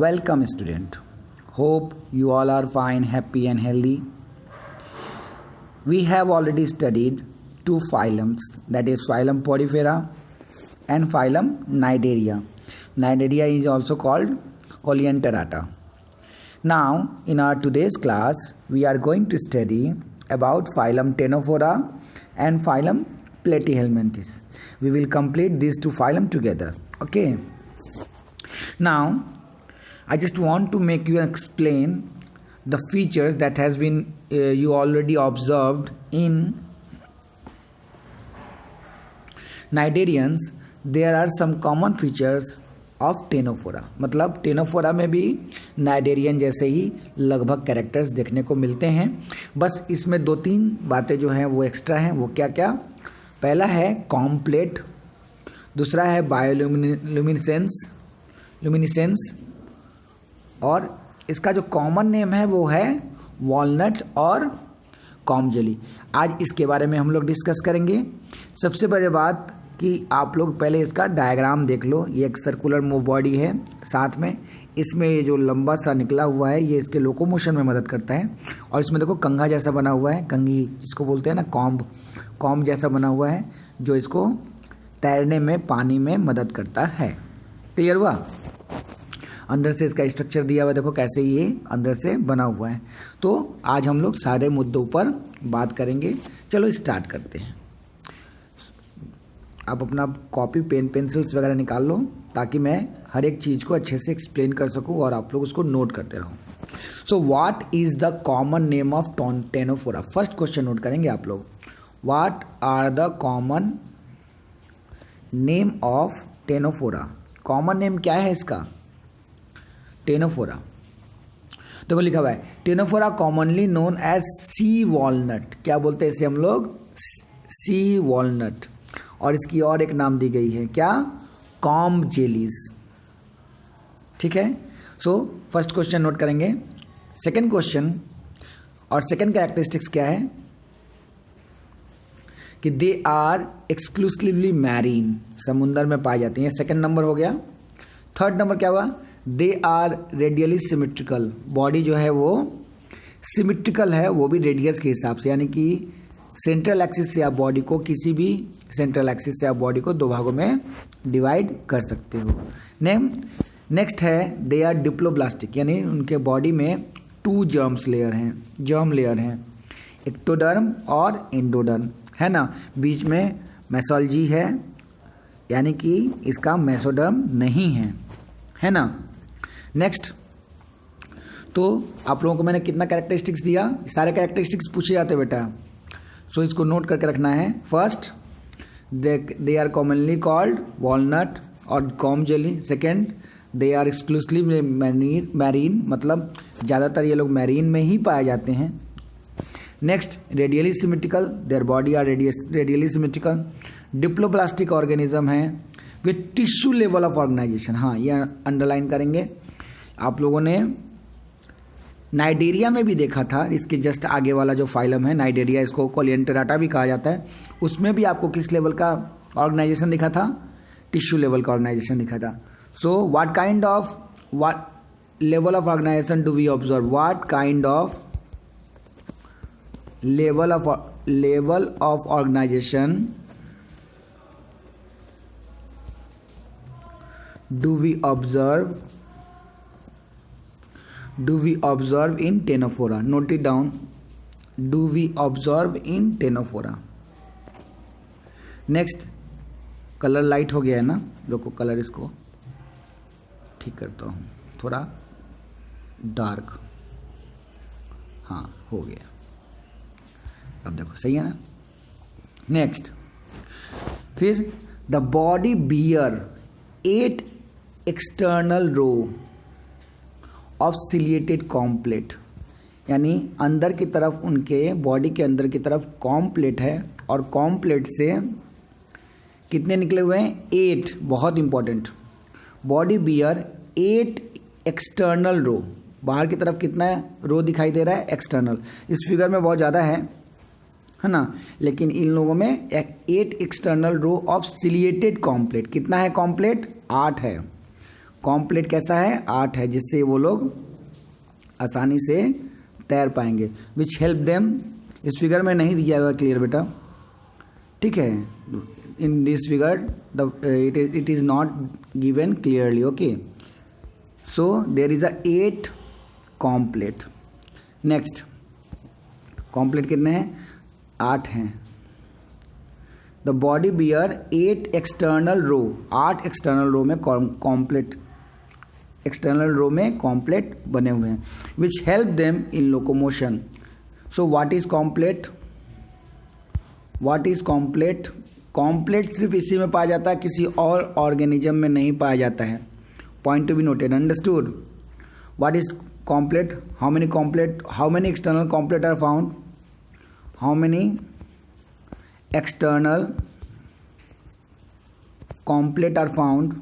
Welcome student. Hope you all are fine, happy and healthy. We have already studied two phylums, that is phylum Porifera and phylum Cnidaria. Cnidaria is also called Coleanterata. Now in our today's class we are going to study about phylum Ctenophora and phylum Platyhelminthes. We will complete these two phylum together. Okay. Now I just want to make you explain the features that has been you already observed in Cnidarians. There are some common features of Ctenophora. मतलब Ctenophora में भी Cnidarian जैसे ही लगभग characters देखने को मिलते हैं. बस इसमें दो तीन बातें जो हैं वो एक्स्ट्रा हैं. वो क्या क्या? पहला है कॉम्प्लेट, दूसरा है बायोल्यूमिनेसेंस और इसका जो कॉमन नेम है वो है वॉलनट और कॉम जेली. आज इसके बारे में हम लोग डिस्कस करेंगे. सबसे बड़ी बात कि आप लोग पहले इसका डायग्राम देख लो. ये एक सर्कुलर मूव बॉडी है, साथ में इसमें ये जो लंबा सा निकला हुआ है ये इसके लोकोमोशन में मदद करता है. और इसमें देखो कंघा जैसा बना हुआ है, कंघी जिसको बोलते हैं ना, कॉम्ब जैसा बना हुआ है जो इसको तैरने में पानी में मदद करता है. क्लियर हुआ? अंदर से इसका स्ट्रक्चर दिया हुआ है, देखो कैसे ये अंदर से बना हुआ है. तो आज हम लोग सारे मुद्दों पर बात करेंगे. चलो स्टार्ट करते हैं. आप अपना कॉपी पेन पेंसिल्स वगैरह निकाल लो ताकि मैं हर एक चीज़ को अच्छे से एक्सप्लेन कर सकूं और आप लोग उसको नोट करते रहो. So what is the common name of Ctenophora? First question note करेंगे आप लोग. What are the common name of Ctenophora? Common name क्या है इसका? टेनोफोरा. देखो लिखा हुआ है Ctenophora commonly known as sea walnut. क्या बोलते हैं इसे हम लोग? Sea walnut. और इसकी और एक नाम दी गई है, क्या? Comb jellies. ठीक है. सो फर्स्ट क्वेश्चन नोट करेंगे. सेकंड क्वेश्चन और सेकंड कैरेक्टरिस्टिक्स क्या है कि दे आर एक्सक्लूसिवली मैरीन, समुंदर में पाई जाती हैं. सेकंड नंबर हो गया. थर्ड नंबर क्या हुआ? They are radially symmetrical. Body जो है वो सिमेट्रिकल है, वो भी रेडियस के हिसाब से, यानी कि सेंट्रल एक्सिस से आप बॉडी को किसी भी सेंट्रल एक्सिस से आप बॉडी को दो भागों में डिवाइड कर सकते हो. नेक्स्ट है दे आर डिप्लोब्लास्टिक, यानी उनके बॉडी में टू जर्म लेयर हैं, एक्टोडर्म और एंडोडर्म, है ना. बीच में मेसोलजी है, यानी कि इसका मेसोडर्म नहीं है ना. नेक्स्ट, तो आप लोगों को मैंने कितना कैरेक्टरिस्टिक्स दिया? सारे कैरेक्टरिस्टिक्स पूछे जाते बेटा. सो इसको नोट करके रखना है. First, they are commonly called walnut और comb jelly. Second, they are exclusively marine, मतलब ज़्यादातर ये लोग मैरीन में ही पाए जाते हैं. Next, radially symmetrical, their body are radially symmetrical. Diploblastic organism है with tissue level of organization. हाँ, ये अंडरलाइन करेंगे. आप लोगों ने नाइडेरिया में भी देखा था, इसके जस्ट आगे वाला जो फाइलम है नाइडेरिया, इसको कोलिएंटेराटा भी कहा जाता है, उसमें भी आपको किस लेवल का ऑर्गेनाइजेशन दिखा था? टिश्यू लेवल का ऑर्गेनाइजेशन दिखा था. So what level of organization do we observe? What kind of level of organization do we observe in Ctenophora? Note it down. Do we observe in Ctenophora? Next, colour light हो गया है ना. रुको, colour इसको ठीक करता हूँ, थोड़ा डार्क. हाँ, हो गया. अब देखो सही है ना. नेक्स्ट, फिर the body bear 8 external row of ciliated comb plate, यानी अंदर की तरफ उनके बॉडी के अंदर की तरफ कॉम्प्लेट है और कॉम्प्लेट से कितने निकले हुए हैं? 8. बहुत इंपॉर्टेंट. बॉडी बियर 8 एक्सटर्नल रो. बाहर की तरफ कितना रो दिखाई दे रहा है? एक्सटर्नल. इस फिगर में बहुत ज़्यादा है ना, लेकिन इन लोगों में 8 external row of ciliated comb plate. कितना है कॉम्प्लेट? 8 है. कॉम्प्लेट कैसा है, 8 है, जिससे वो लोग आसानी से तैर पाएंगे। विच हेल्प देम, इस फिगर में नहीं दिया हुआ क्लियर बेटा, ठीक है, in this figure it is not given clearly, okay. So there is 8 comb plate. Next, comb plate कितने हैं, 8 हैं। The body bear 8 external row, 8 external row में कॉम्प्लेट, एक्सटर्नल रो में कॉम्प्लेट बने हुए हैं, which help them in locomotion. So what is comb plate, what is comb plate, comb plate सिर्फ इसी में पाया जाता है, किसी और ऑर्गेनिज्म में नहीं पाया जाता है। Point to be noted, understood. What is comb plate, how many external comb plate are found, how many external comb plate are found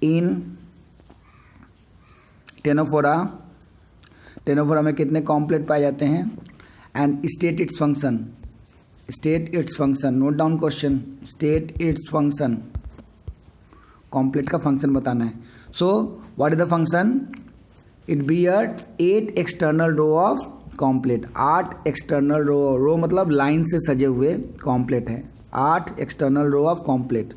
in Ctenophora, Ctenophora में कितने कॉम्प्लेट पाए जाते हैं, and state its function, state its function, note down question, state its function, comb plate का function बताना है। So what is the function, it bear 8 external row of comb plate, 8 external row मतलब line से सजे हुए कॉम्प्लेट है, 8 एक्सटर्नल रो ऑफ कॉम्प्लेट।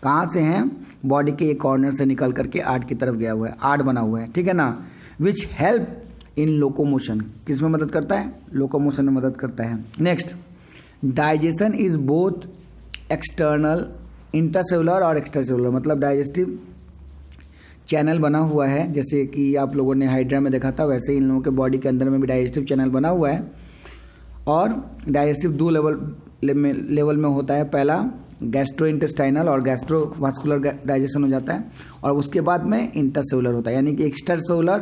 कहाँ से हैं, बॉडी के एक कॉर्नर से निकल करके 8 की तरफ गया हुआ है, 8 बना हुआ है, ठीक है ना। विच हेल्प इन लोकोमोशन, किस में मदद करता है, लोकोमोशन में मदद करता है। Next, digestion is both external, intercellular और एक्स्ट्रासेलुलर, मतलब डाइजेस्टिव चैनल बना हुआ है, जैसे कि आप लोगों ने हाइड्रा में देखा था, वैसे ही इन लोगों के बॉडी के अंदर में भी डाइजेस्टिव चैनल बना हुआ है। और डाइजेस्टिव 2 लेवल में होता है, पहला गैस्ट्रो इंटेस्टाइनल और गैस्ट्रोवास्कुलर डाइजेशन हो जाता है, और उसके बाद में इंटरसेलुलर होता है, यानी कि एक्स्ट्रासेलुलर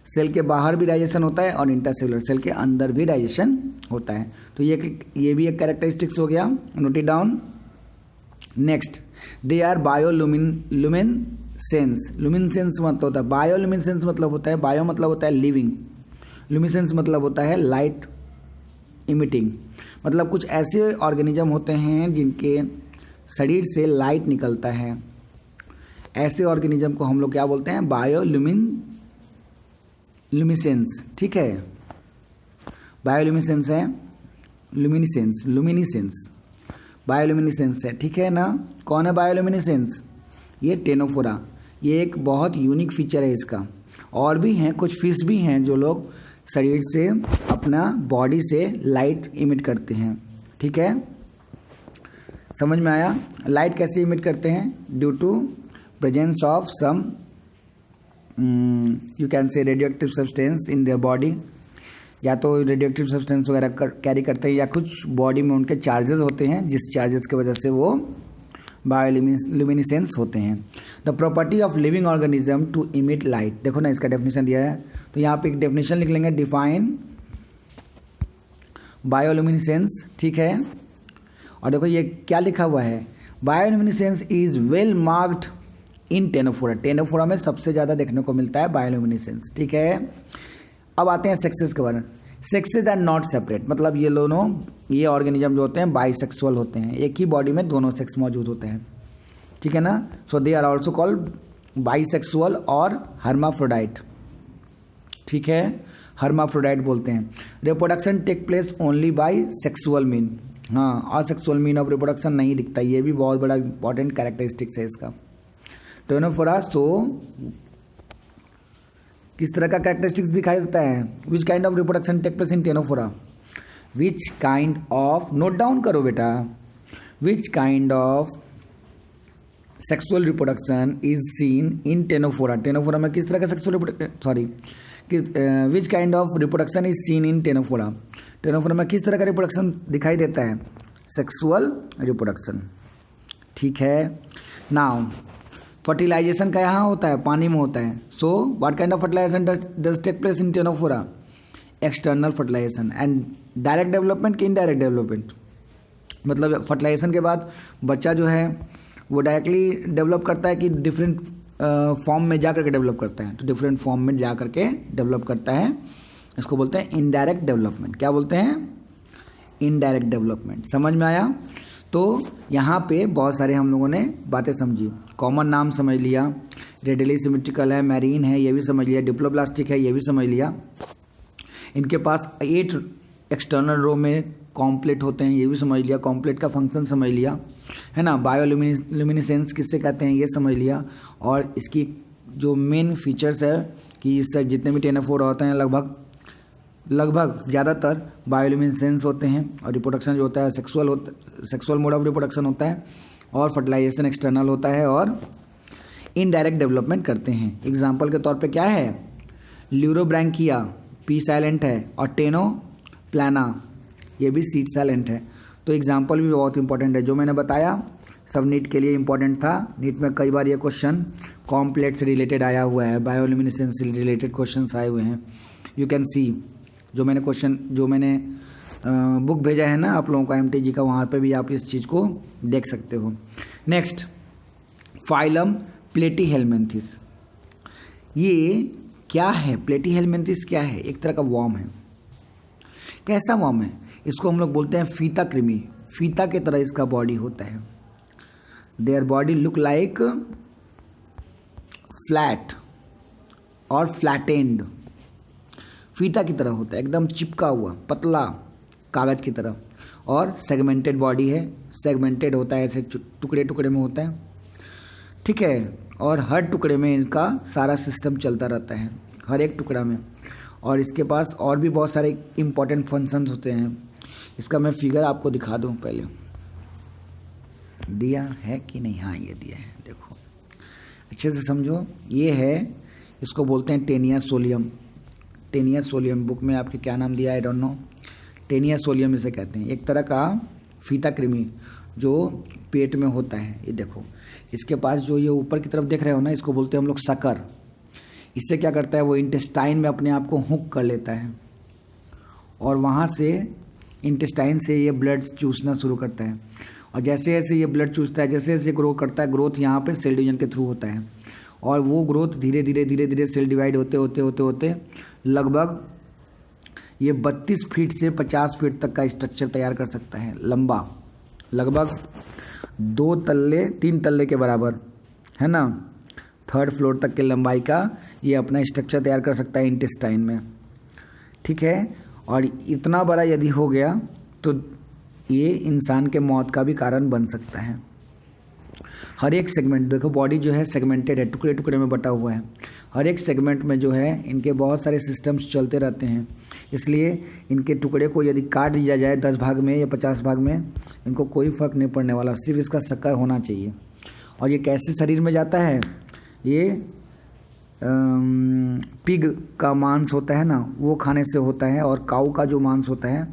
सेल के बाहर भी डाइजेशन होता है और इंटरसेलुलर सेल के अंदर भी डाइजेशन होता है। तो ये भी एक कैरेक्टरिस्टिक्स हो गया, note it down. Next, they are bioluminescence, luminescence मतलब होता है, बायोलुमिनेसेंस मतलब होता है, बायो मतलब होता है लिविंग, लुमिनेसेंस मतलब होता है लाइट इमिटिंग, मतलब कुछ ऐसे ऑर्गेनिज्म होते हैं जिनके शरीर से लाइट निकलता है, ऐसे ऑर्गेनिज्म को हम लोग क्या बोलते हैं, बायोलुमिनेसेंस, ठीक है। बायोलुमिनेसेंस है, लुमिनिसेंस बायोलुमिनेसेंस है, ठीक है ना। कौन है बायोलुमिनेसेंस, ये टेनोफोरा, ये एक बहुत यूनिक फीचर है इसका। और भी हैं, कुछ फिश भी हैं जो लोग शरीर से अपना बॉडी से लाइट इमिट करते हैं, ठीक है, समझ में आया। लाइट कैसे इमिट करते हैं, due to presence of some you can say radioactive substance in their body, या तो रेडियोएक्टिव सब्सटेंस वगैरह कैरी करते हैं, या कुछ बॉडी में उनके चार्जेस होते हैं, जिस चार्जेस की वजह से वो बायोलुमिनेसेंस होते हैं। The property of living organism to emit light, देखो ना इसका डेफिनेशन दिया है, तो यहाँ पे एक डेफिनेशन लिख लेंगे, डिफाइन बायोलुमिनेसेंस, ठीक है। और देखो ये क्या लिखा हुआ है, bioluminescence is well marked in Ctenophora, Ctenophora में सबसे ज़्यादा देखने को मिलता है बायोलुमिनेसेंस, ठीक है। अब आते हैं सेक्सेस के बारे में। सेक्सेस आर नॉट सेपरेट, मतलब ये दोनों, ये ऑर्गेनिज्म जो होते हैं बाइसेक्सुअल होते हैं, एक ही बॉडी में दोनों सेक्स मौजूद होते हैं, ठीक है ना। So they are also called bisexual और हर्माफ्रोडाइट, ठीक है, हर्माफ्रोडाइट बोलते हैं। Reproduction take place only by sexual mean, हाँ, असेक्सुअल मीन ऑफ रिप्रोडक्शन नहीं दिखता, ये भी बहुत बड़ा इंपॉर्टेंट कैरेक्टरिस्टिक्स है इसका। टेनोफोरा सो किस तरह का कैरेक्टरिस्टिक्स दिखाई देता है, which kind of reproduction take place in Ctenophora, which kind of, note down करो बेटा, which kind of sexual reproduction is seen in Ctenophora, Ctenophora में किस तरह का sexual which kind of reproduction is seen in Ctenophora, Ctenophora में किस तरह का रिप्रोडक्शन दिखाई देता है, सेक्सुअल रिप्रोडक्शन, ठीक है। नाउ फर्टिलाइजेशन का यहाँ होता है, पानी में होता है। So what kind of fertilization does take place in Ctenophora, external fertilization, and direct development की इनडायरेक्ट डेवलपमेंट, मतलब फर्टिलाइजेशन के बाद बच्चा जो है वो डायरेक्टली डेवलप करता है कि डिफरेंट फॉर्म में जा करके डेवलप करता है, तो डिफरेंट फॉर्म में जा करके डेवलप करता है, इसको बोलते हैं इनडायरेक्ट डेवलपमेंट। क्या बोलते हैं, इनडायरेक्ट डेवलपमेंट, समझ में आया। तो यहाँ पे बहुत सारे हम लोगों ने बातें समझी। कॉमन नाम समझ लिया, रेडियली सिमेट्रिकल है, मैरीन है ये भी समझ लिया, डिप्लोब्लास्टिक है ये भी समझ लिया, इनके पास 8 एक्सटर्नल रो में कॉम्प्लेट होते हैं ये भी समझ लिया, कॉम्प्लेट का फंक्शन समझ लिया, है ना। बायोल्यूमिनेसेंस किससे कहते हैं ये समझ लिया, और इसकी जो मेन फीचर्स है कि इससे जितने भी टेनाफोर होते हैं लगभग ज़्यादातर बायोल्यूमिनेसेंस होते हैं, और रिप्रोडक्शन जो होता है सेक्सुअल मोड ऑफ रिप्रोडक्शन होता है, और फर्टिलाइजेशन एक्सटर्नल होता है, और इनडायरेक्ट डेवलपमेंट करते हैं। एग्जाम्पल के तौर पे क्या है, ल्यूरोब्रैंकिया पी साइलेंट है, और टेनो प्लाना ये भी सी साइलेंट है। तो एग्जाम्पल भी बहुत इंपॉर्टेंट है, जो मैंने बताया सब नीट के लिए इंपॉर्टेंट था। नीट में कई बार ये क्वेश्चन कॉम्प्लेट से रिलेटेड आया हुआ है, बायोल्यूमिनेसेंस से रिलेटेड क्वेश्चन आए हुए हैं। यू कैन सी जो मैंने बुक भेजा है ना आप लोगों को MTG का, वहाँ पे भी आप इस चीज़ को देख सकते हो। Next, phylum Platyhelminthes. ये क्या है? प्लेटीहेलमिन्थिस क्या है? एक तरह का वॉर्म है। कैसा वॉर्म है? इसको हम लोग बोलते हैं फीता कृमि। फीता के तरह इसका बॉडी होता है। Their body look like flat और फ्लैटेंड। फीता की तरह होता है, एकदम चिपका हुआ पतला कागज की तरह, और सेगमेंटेड बॉडी है। सेगमेंटेड होता है, ऐसे टुकड़े टुकड़े में होता है, ठीक है। और हर टुकड़े में इनका सारा सिस्टम चलता रहता है, हर एक टुकड़ा में। और इसके पास और भी बहुत सारे इंपॉर्टेंट फंक्शंस होते हैं। इसका मैं फिगर आपको दिखा दूं, पहले दिया है कि नहीं? हाँ ये दिया है, देखो अच्छे से समझो। ये है, इसको बोलते हैं Taenia solium. Taenia solium book में आपके क्या नाम दिया I don't know. Taenia solium इसे कहते हैं। एक तरह का फीता कृमि जो पेट में होता है। ये देखो, इसके पास जो ये ऊपर की तरफ देख रहे हो ना, इसको बोलते हैं हम लोग सकर। इससे क्या करता है, वो इंटेस्टाइन में अपने आप को हुक कर लेता है, और वहाँ से इंटेस्टाइन से ये ब्लड चूसना शुरू करता है। और जैसे जैसे ये ब्लड चूसता है, जैसे जैसे ग्रो करता है, ग्रोथ यहाँ पे सेल डिवीजन के थ्रू होता है। और वो ग्रोथ धीरे धीरे सेल डिवाइड होते लगभग ये 32 फीट से 50 फीट तक का स्ट्रक्चर तैयार कर सकता है। लंबा लगभग 3 तल्ले के बराबर, है ना, 3rd फ्लोर तक के लंबाई का ये अपना स्ट्रक्चर तैयार कर सकता है इंटेस्टाइन में, ठीक है। और इतना बड़ा यदि हो गया तो ये इंसान के मौत का भी कारण बन सकता है। हर एक सेगमेंट देखो, बॉडी जो है सेगमेंटेड है, टुकड़े टुकड़े में बटा हुआ है। हर एक सेगमेंट में जो है इनके बहुत सारे सिस्टम्स चलते रहते हैं। इसलिए इनके टुकड़े को यदि काट दिया जाए 10 भाग में या 50 भाग में, इनको कोई फर्क नहीं पड़ने वाला, सिर्फ इसका शक्कर होना चाहिए। और ये कैसे शरीर में जाता है, ये पिग का मांस होता है ना, वो खाने से होता है। और काऊ का जो मांस होता है,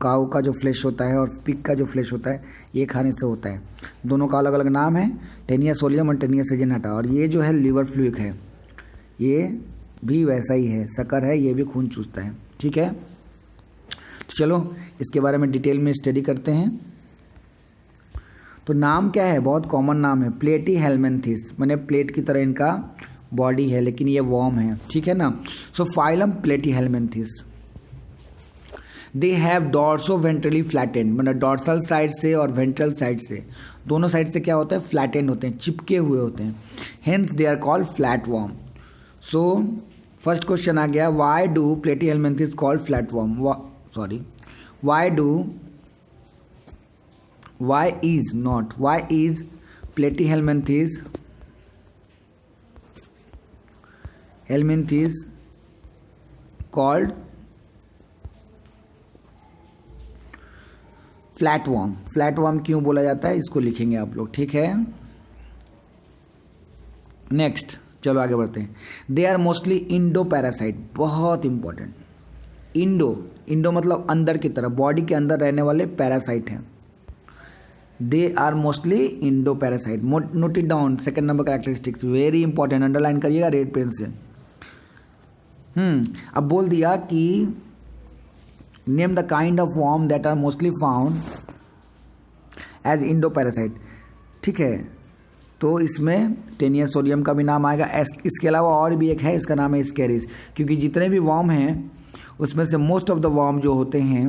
काऊ का जो फ्लेश होता है, और पिग का जो फ्लेश होता है, ये खाने से होता है। दोनों का अलग अलग नाम है, टेनिया सोलियम और टेनिया सेजेनाटा। और ये जो है लिवर फ्लूइड है, ये भी वैसा ही है, शक्कर है, ये भी खून चूसता है, ठीक है। तो चलो इसके बारे में डिटेल में स्टडी करते हैं। तो नाम क्या है, बहुत कॉमन नाम है, प्लेटीहेलमिन्थिस, माने प्लेट की तरह इनका बॉडी है, लेकिन ये वॉर्म है, ठीक है ना। So phylum Platyhelminthes, they have dorso ventrally flattened, मतलब डॉर्सल साइड से और वेंट्रल साइड से, दोनों साइड से क्या होता है, फ्लैटेंड होते हैं, चिपके हुए होते हैं। Hence they are called flat worm. So first question आ गया, why do Platyhelminthes called flat worm, why is platyhelminthes called flat worm? Flat worm क्यों बोला जाता है, इसको लिखेंगे आप लोग, ठीक है। नेक्स्ट चलो आगे बढ़ते हैं। They are mostly endoparasite, बहुत इंपॉर्टेंट। इंडो मतलब अंदर की तरफ, बॉडी के अंदर रहने वाले पैरासाइट हैं। They are mostly endoparasite. Note it down, second number characteristics very important, underline करिएगा रेड पेन से। अब बोल दिया कि name the kind of worm that are mostly found as endoparasite, ठीक है। तो इसमें टेनिया सोलियम का भी नाम आएगा। इसके अलावा और भी एक है, इसका नाम है स्केरिस, क्योंकि जितने भी वॉर्म हैं उसमें से मोस्ट ऑफ द वॉर्म जो होते हैं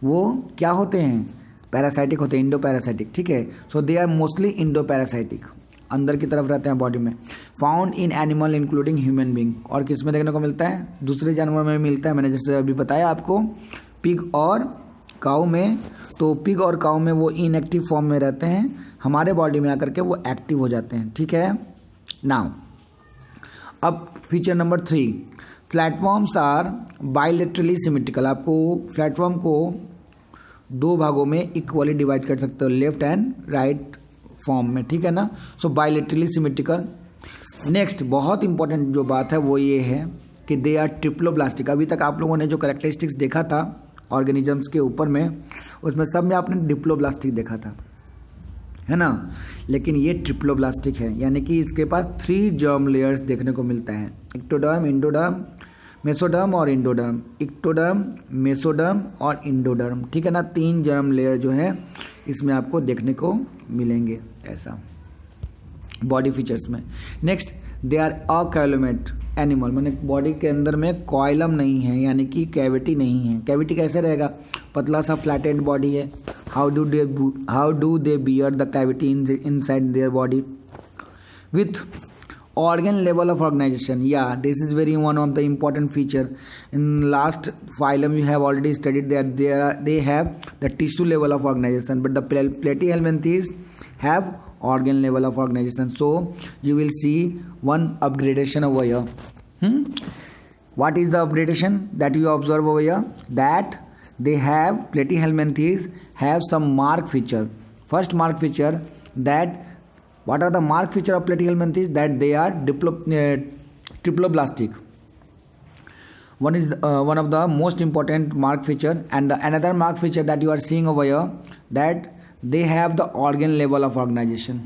वो क्या होते हैं, पैरासाइटिक होते हैं, इंडो पैरासाइटिक, ठीक है। So they are mostly endo parasitic, अंदर की तरफ रहते हैं बॉडी में। Found in animal including human being, और किस में देखने को मिलता है, दूसरे जानवर में मिलता है, मैंने जैसे अभी बताया आपको पिग और काऊ में। तो पिग और काऊ में वो इनएक्टिव फॉर्म में रहते हैं, हमारे बॉडी में आकर के वो एक्टिव हो जाते हैं, ठीक है। नाउ अब feature number 3, platforms are bilaterally symmetrical. आपको प्लेटफॉर्म को दो भागों में इक्वली डिवाइड कर सकते हो, लेफ्ट एंड राइट फॉर्म में, ठीक है ना। सो बाइलेटरली सिमेट्रिकल। नेक्स्ट बहुत इंपॉर्टेंट जो बात है वो ये है कि दे आर ट्रिप्लोब्लास्टिक। अभी तक आप लोगों ने जो कैरेक्टरिस्टिक्स देखा था ऑर्गेनिजम्स के ऊपर में, उसमें सब में आपने डिप्लोब्लास्टिक देखा था, है ना। लेकिन ये ट्रिप्लोब्लास्टिक है, यानी कि इसके पास 3 जर्म लेयर्स देखने को मिलता है, इक्टोडर्म, इंडोडर्म, मेसोडर्म और इंडोडर्म। इक्टोडर्म, मेसोडर्म और इंडोडर्म, ठीक है ना। 3 जर्म लेयर जो है इसमें आपको देखने को मिलेंगे ऐसा बॉडी फीचर्स में। नेक्स्ट, दे आर अकैलोमेट एनिमल, मैंने बॉडी के अंदर में कॉइलम नहीं है, यानी कि कैविटी नहीं है। कैविटी कैसे रहेगा, पतला सा फ्लैटेड बॉडी है। How do they bear the cavity inside their body with organ level of organization. Yeah, this is very one of the important feature. In last phylum you have already studied that they have the tissue level of organization, but the platyhelminthes have organ level of organization. So you will see one upgradation over here. What is the upgradation that you observe over here? That they have, platyhelminthes have some mark feature. First mark feature, that what are the mark feature of platyhelminthes? That they are triploblastic. One is one of the most important mark feature, and another mark feature that you are seeing over here, that they have the organ level of organization.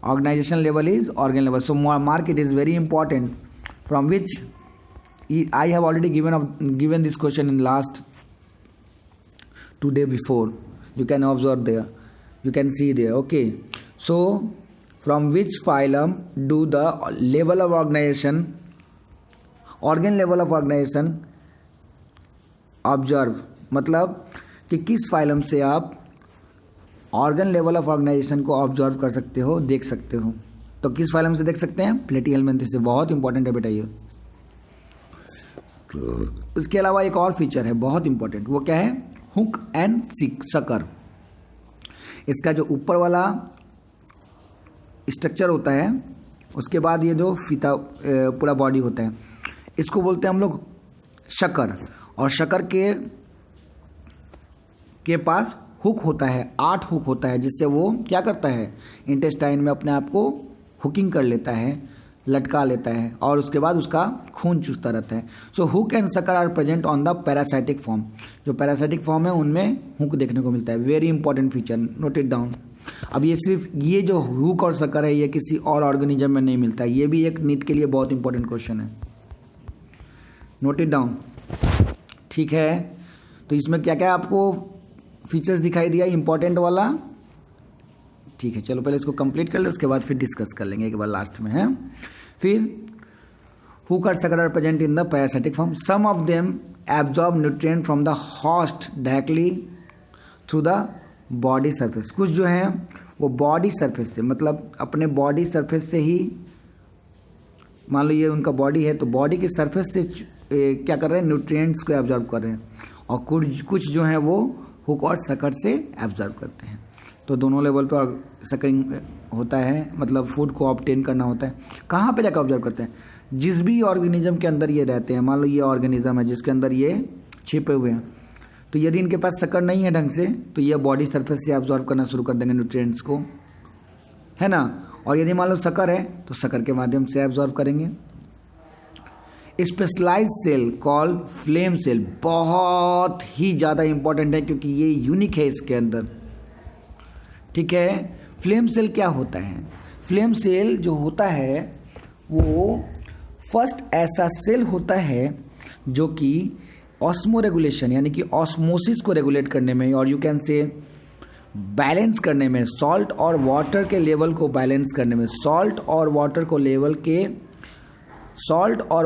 Organization level is organ level. So mark it is very important, from which I have already given this question in last 2 days before. You can observe there, you can see there, okay. So from which phylum do the level of organization, organ level of organization observe, मतलब कि किस phylum से आप organ level of organisation को observe कर सकते हो, देख सकते हो। तो किस फाइलम से देख सकते हैं, प्लेटीहेल्मिन्थेस से। बहुत इंपॉर्टेंट है बेटा ये। उसके अलावा एक और फीचर है बहुत इंपॉर्टेंट, वो क्या है, हुक एंड सकर। इसका जो ऊपर वाला स्ट्रक्चर होता है, उसके बाद ये जो फीता पूरा बॉडी होता है, इसको बोलते हैं हम लोग शकर। और शकर के पास हुक होता है, 8 हुक होता है, जिससे वो क्या करता है, इंटेस्टाइन में अपने आप को हुकिंग कर लेता है, लटका लेता है, और उसके बाद उसका खून चूसता रहता है। So hook and sucker are present on the parasitic form. जो पैरासाइटिक फॉर्म है उनमें हुक देखने को मिलता है। Very important feature, note it down. अब ये सिर्फ ये जो हुक और सकर है ये किसी और ऑर्गेनिज्म में नहीं मिलता है। ये भी एक नीट के लिए बहुत इंपॉर्टेंट क्वेश्चन है, नोट इट डाउन, ठीक है। तो इसमें क्या क्या आपको फीचर्स दिखाई दिया इंपॉर्टेंट वाला, ठीक है। चलो पहले इसको कंप्लीट कर ले, उसके बाद फिर डिस्कस कर लेंगे एक बार लास्ट में, है। फिर हुक और sucker are present in the parasitic form. Some of them absorb nutrient from the host directly through the body surface. कुछ जो है वो बॉडी सरफेस से, मतलब अपने बॉडी सरफेस से ही, मान लो ये उनका बॉडी है तो बॉडी के सरफेस से क्या कर रहे हैं, न्यूट्रिएंट्स को एब्जॉर्ब कर रहे हैं। और कुछ जो है वो हुक और सकर से एब्जॉर्ब करते हैं। तो दोनों लेवल पर सकरिंग होता है, मतलब फूड को ऑब्टेन करना होता है। कहाँ पे जाकर ऑब्जर्व करते हैं, जिस भी ऑर्गेनिज्म के अंदर ये रहते हैं। मान लो ये ऑर्गेनिज्म है जिसके अंदर ये छिपे हुए हैं, तो यदि इनके पास सकर नहीं है ढंग से तो ये बॉडी सरफेस से एब्जॉर्ब करना शुरू कर देंगे न्यूट्रिएंट्स को, है ना। और यदि मान लो सकर है तो सकर के माध्यम से एब्जॉर्ब करेंगे। Specialized cell call flame cell बहुत ही ज़्यादा इंपॉर्टेंट है, क्योंकि ये यूनिक है इसके अंदर, ठीक है। फ्लेम सेल क्या होता है, फ्लेम सेल जो होता है वो फर्स्ट ऐसा सेल होता है जो कि ऑस्मो रेगुलेशन, यानी कि ऑस्मोसिस को रेगुलेट करने में, और यू कैन से बैलेंस करने में, सॉल्ट और वाटर के लेवल को बैलेंस करने में, सॉल्ट और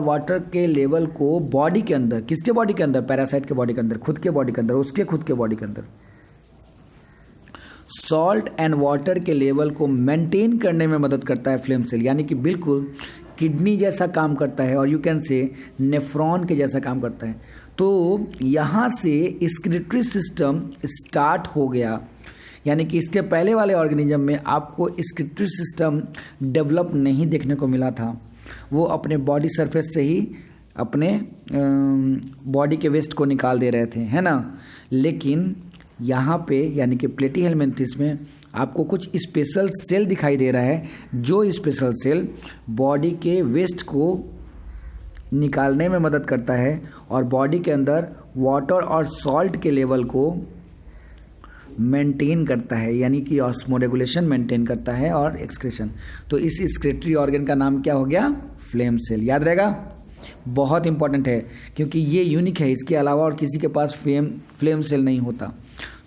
वाटर के लेवल को बॉडी के अंदर, किसके बॉडी के अंदर, पैरासाइट के बॉडी के अंदर, खुद के बॉडी के अंदर, उसके खुद के बॉडी के अंदर सॉल्ट एंड वाटर के लेवल को मेंटेन करने में मदद करता है फ्लेम सेल, यानी कि बिल्कुल किडनी जैसा काम करता है और यू कैन से नेफ्रॉन के जैसा काम करता है। तो यहाँ से एक्सक्रीटरी सिस्टम स्टार्ट हो गया, यानी कि इसके पहले वाले ऑर्गेनिज्म में आपको एक्सक्रीटरी सिस्टम डेवलप नहीं देखने को मिला था, वो अपने बॉडी सरफेस से ही अपने बॉडी के वेस्ट को निकाल दे रहे थे, है ना। लेकिन यहाँ पे यानी कि प्लेटीहेलमिन्थेस में आपको कुछ स्पेशल सेल दिखाई दे रहा है, जो स्पेशल सेल बॉडी के वेस्ट को निकालने में मदद करता है और बॉडी के अंदर वाटर और सॉल्ट के लेवल को मेंटेन करता है, यानी कि ऑस्मोरेगुलेशन मेंटेन करता है और एक्सक्रीशन। तो इस एक्सक्रीटरी ऑर्गन का नाम क्या हो गया? Flame cell. याद रहेगा, बहुत इंपॉर्टेंट है क्योंकि ये यूनिक है, इसके अलावा और किसी के पास फ्लेम सेल नहीं होता।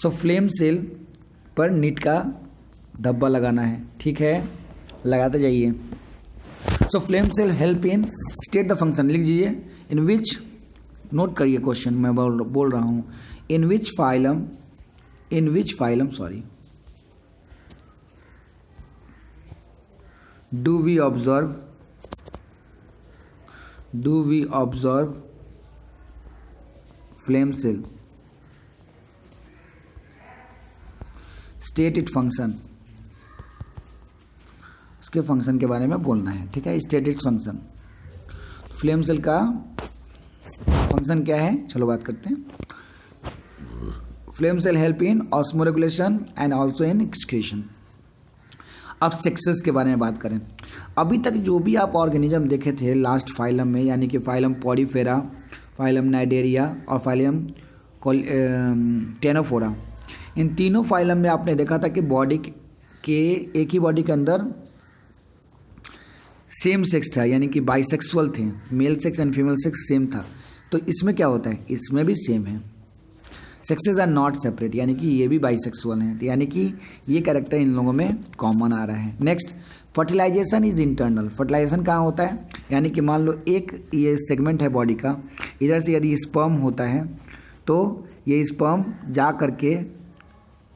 सो फ्लेम सेल पर नीट का धब्बा लगाना है, ठीक है, लगाते जाइए। So flame cell help in state the function, लिख दीजिए इन विच, नोट करिए क्वेश्चन मैं बोल रहा हूँ, in which phylum do we observe flame cell, state its function, उसके फंक्शन के बारे में बोलना है, ठीक है। State its function, flame cell का फंक्शन क्या है, चलो बात करते हैं। Flame cell help in osmoregulation and also in excretion. अब सेक्सेस के बारे में बात करें, अभी तक जो भी आप ऑर्गेनिज्म देखे थे लास्ट फाइलम में, यानी कि फाइलम पॉडीफेरा, फाइलम नाइडेरिया और फाइलम टेनोफोरा, इन तीनों फाइलम में आपने देखा था कि बॉडी के एक ही बॉडी के अंदर सेम सेक्स था, यानी कि बाइसेक्सुअल थे, male sex and female sex same था। तो इसमें क्या होता है, इसमें भी सेम है, सेक्सेस आर नॉट सेपरेट, यानी कि ये भी बाइसेक्सुअल हैं, यानी कि ये कैरेक्टर इन लोगों में कॉमन आ रहा है। Next, fertilization is internal. Fertilization कहाँ होता है, यानी कि मान लो एक ये सेगमेंट है बॉडी का, इधर से यदि स्पर्म होता है तो ये स्पर्म जा करके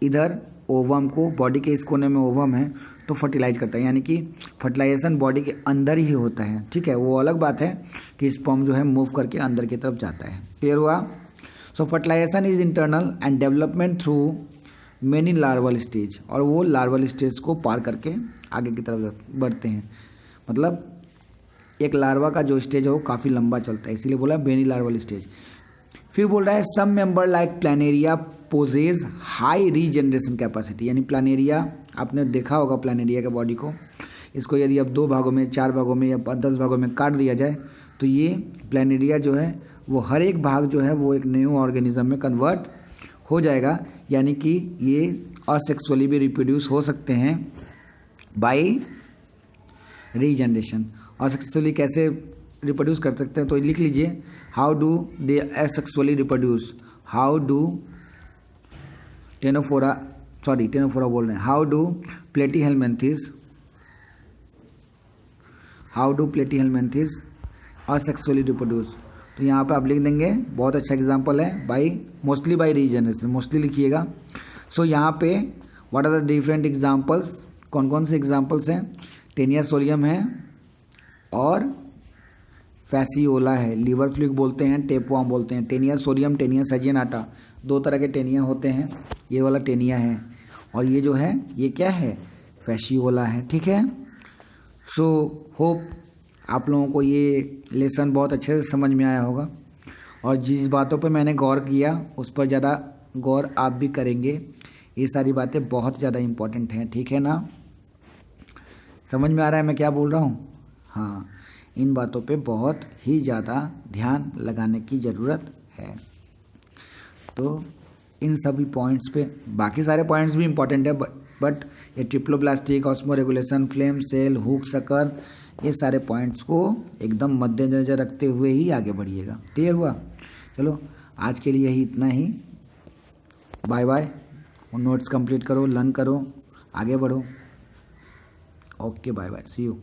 इधर ओवम को, बॉडी के इस कोने में ओवम है तो फर्टिलाइज करता है, यानी कि फर्टिलाइजेशन बॉडी के अंदर ही होता है, ठीक है। वो अलग बात है कि स्पर्म जो है मूव करके अंदर की तरफ जाता है। क्लियर हुआ? So fertilization is internal and development through many larval stage, और वो लार्वल स्टेज को पार करके आगे की तरफ बढ़ते हैं। मतलब एक लार्वा का जो स्टेज है वो काफ़ी लंबा चलता है, इसीलिए बोला मेनी लार्वल स्टेज। फिर बोल रहा है some member like planaria possess high regeneration capacity, यानी प्लानेरिया, आपने देखा होगा प्लानेरिया के बॉडी को, इसको यदि अब 2 भागों में, 4 भागों में या 10 भागों में काट दिया जाए तो ये प्लानेरिया जो है वो हर एक भाग जो है वो एक न्यू ऑर्गेनिज्म में कन्वर्ट हो जाएगा, यानी कि ये असेक्सुअली भी रिप्रोड्यूस हो सकते हैं बाय रीजनरेशन। असेक्सुअली कैसे रिप्रोड्यूस कर सकते हैं, तो लिख लीजिए how do they asexually reproduce, how do ctenophora बोल रहे हैं, how do platyhelminthes asexually reproduce. तो यहाँ पे आप लिख देंगे, बहुत अच्छा एग्जांपल है, मोस्टली बाई रीजनरेशन, मोस्टली लिखिएगा। सो यहाँ पे what are the different examples, कौन कौन से एग्जांपल्स हैं, टेनिया सोलियम है और फैसियोला है, लीवर फ्लूक बोलते हैं, टेपवार्म बोलते हैं। टेनिया सोलियम, टेनिया सजियनाटा, 2 तरह के टेनिया होते हैं, ये वाला टेनिया है और ये जो है ये क्या है, फैसियोला है, ठीक है। सो होप आप लोगों को ये लेसन बहुत अच्छे से समझ में आया होगा, और जिस बातों पर मैंने गौर किया उस पर ज़्यादा गौर आप भी करेंगे। ये सारी बातें बहुत ज़्यादा इम्पोर्टेंट हैं, ठीक है ना। समझ में आ रहा है मैं क्या बोल रहा हूँ? हाँ, इन बातों पे बहुत ही ज़्यादा ध्यान लगाने की ज़रूरत है। तो इन सभी पॉइंट्स पे, बाकी सारे पॉइंट्स भी इम्पोर्टेंट है, बट ये triploblastic, osmoregulation, flame cell, hook sucker, ये सारे पॉइंट्स को एकदम मद्देनजर रखते हुए ही आगे बढ़िएगा। क्लियर हुआ? चलो आज के लिए ही इतना ही, बाय बाय। नोट्स कंप्लीट करो, लर्न करो, आगे बढ़ो। Okay, bye bye, see you.